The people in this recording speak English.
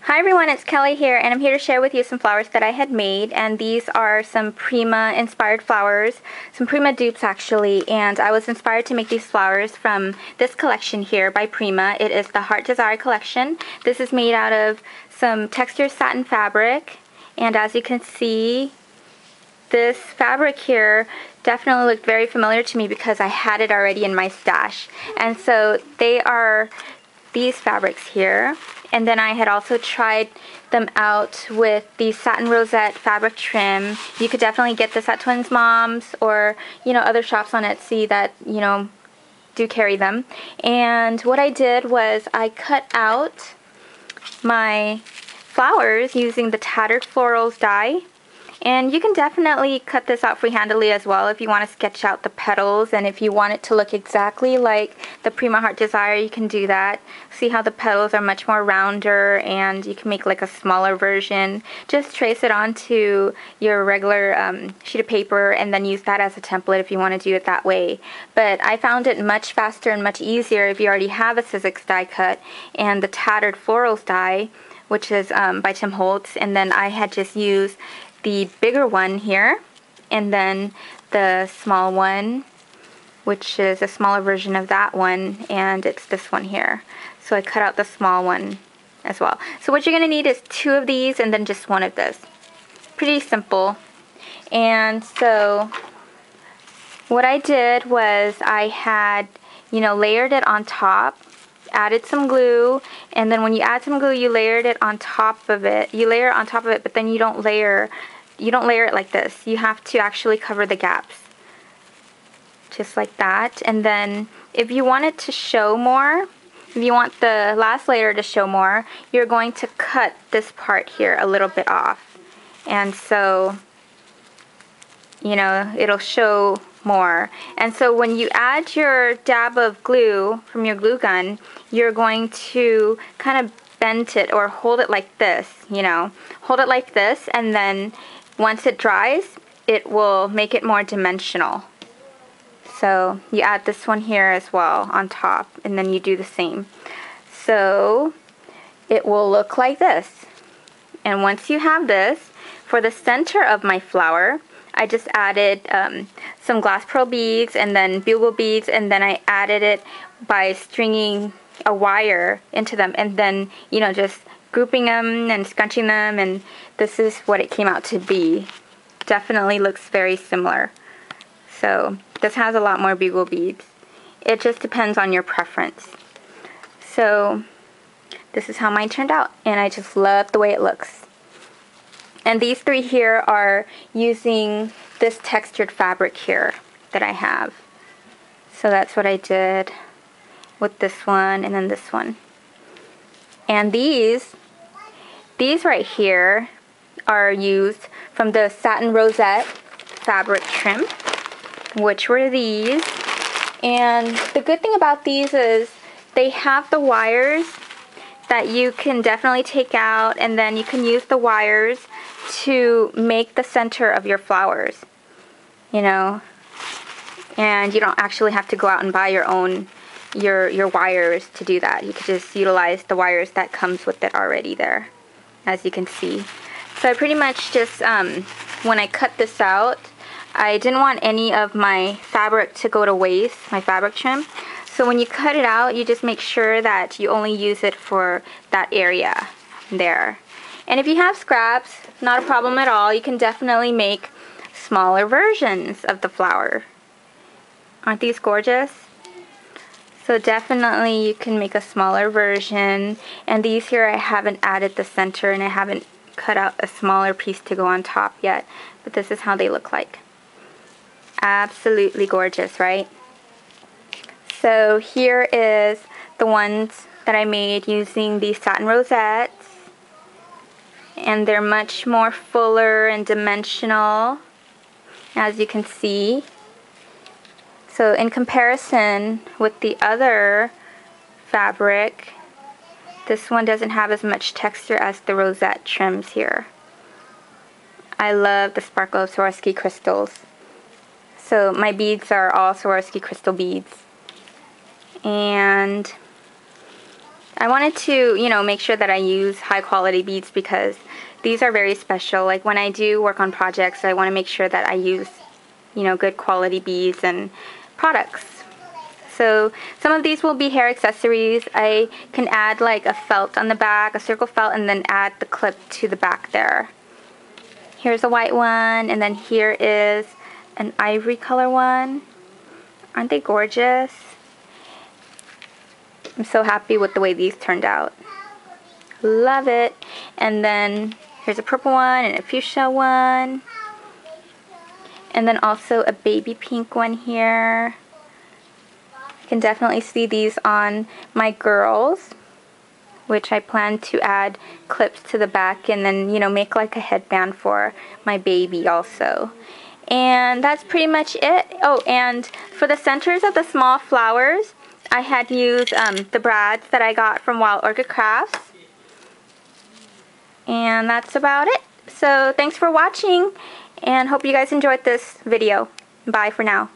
Hi everyone, it's Kelly here, and I'm here to share with you some flowers that I had made, and these are some Prima inspired flowers, some Prima dupes actually, and I was inspired to make these flowers from this collection here by Prima. It is the Heart Desire collection. This is made out of some textured satin fabric, and as you can see, this fabric here definitely looked very familiar to me because I had it already in my stash. And so they are these fabrics here. And then I had also tried them out with the satin rosette fabric trim. You could definitely get this at Twins Moms or, other shops on Etsy that, do carry them. And what I did was I cut out my flowers using the Tattered Florals die. And you can definitely cut this out freehandedly as well if you want to sketch out the petals, and if you want it to look exactly like the Prima Heart Desire, you can do that. See how the petals are much more rounder, and you can make like a smaller version. Just trace it onto your regular sheet of paper and then use that as a template if you want to do it that way. But I found it much faster and much easier if you already have a Sizzix die cut and the Tattered Florals die, which is by Tim Holtz, and then I had just used the bigger one here, and then the small one, which is a smaller version of that one, and it's this one here. So I cut out the small one as well. So what you're going to need is 2 of these and then just 1 of this. Pretty simple. And so what I did was I had, layered it on top, added some glue, and then when you add some glue, you layered it on top of it. You layer it on top of it, but then you don't layer it like this. You have to actually cover the gaps. Just like that. And then if you want it to show more, if you want the last layer to show more, you're going to cut this part here a little bit off. And so, it'll show more. And so when you add your dab of glue from your glue gun, you're going to kind of bend it or hold it like this, hold it like this, and then once it dries, it will make it more dimensional. So you add this one here as well on top, and then you do the same. So it will look like this. And once you have this, for the center of my flower, I just added some glass pearl beads and then bugle beads, and then I added it by stringing a wire into them, and then, just grouping them and scrunching them, and this is what it came out to be. Definitely looks very similar. So this has a lot more bugle beads. It just depends on your preference. So this is how mine turned out, and I just love the way it looks. And these 3 here are using this textured fabric here that I have. So that's what I did with this one and then this one. And these right here are used from the Satin Rosette fabric trim, which were these. And the good thing about these is they have the wires that you can definitely take out, and then you can use the wires to make the center of your flowers, and you don't actually have to go out and buy your own your wires to do that. You could just utilize the wires that comes with it already there, as you can see. So I pretty much just when I cut this out, I didn't want any of my fabric to go to waste, my fabric trim. So when you cut it out, you just make sure that you only use it for that area there. And if you have scraps, not a problem at all. You can definitely make smaller versions of the flower. Aren't these gorgeous? So definitely you can make a smaller version. And these here, I haven't added the center, and I haven't cut out a smaller piece to go on top yet. But this is how they look like. Absolutely gorgeous, right? So here is the ones that I made using the satin rosettes. And they're much more fuller and dimensional, as you can see. So in comparison with the other fabric, this one doesn't have as much texture as the rosette trims here. I love the sparkle of Swarovski crystals. So my beads are all Swarovski crystal beads. And I wanted to, you know, make sure that I use high quality beads because these are very special. Like when I do work on projects, I want to make sure that I use, you know, good quality beads and products. So some of these will be hair accessories. I can add like a felt on the back, a circle felt, and then add the clip to the back there. Here's a white one, and then here is an ivory color one. Aren't they gorgeous? I'm so happy with the way these turned out. Love it. And then here's a purple one and a fuchsia one. And then also a baby pink one here. You can definitely see these on my girls, which I plan to add clips to the back and then, you know, make like a headband for my baby also. And that's pretty much it. Oh, and for the centers of the small flowers, I had used the brads that I got from Wild Orchid Crafts. And that's about it. So thanks for watching, and hope you guys enjoyed this video. Bye for now.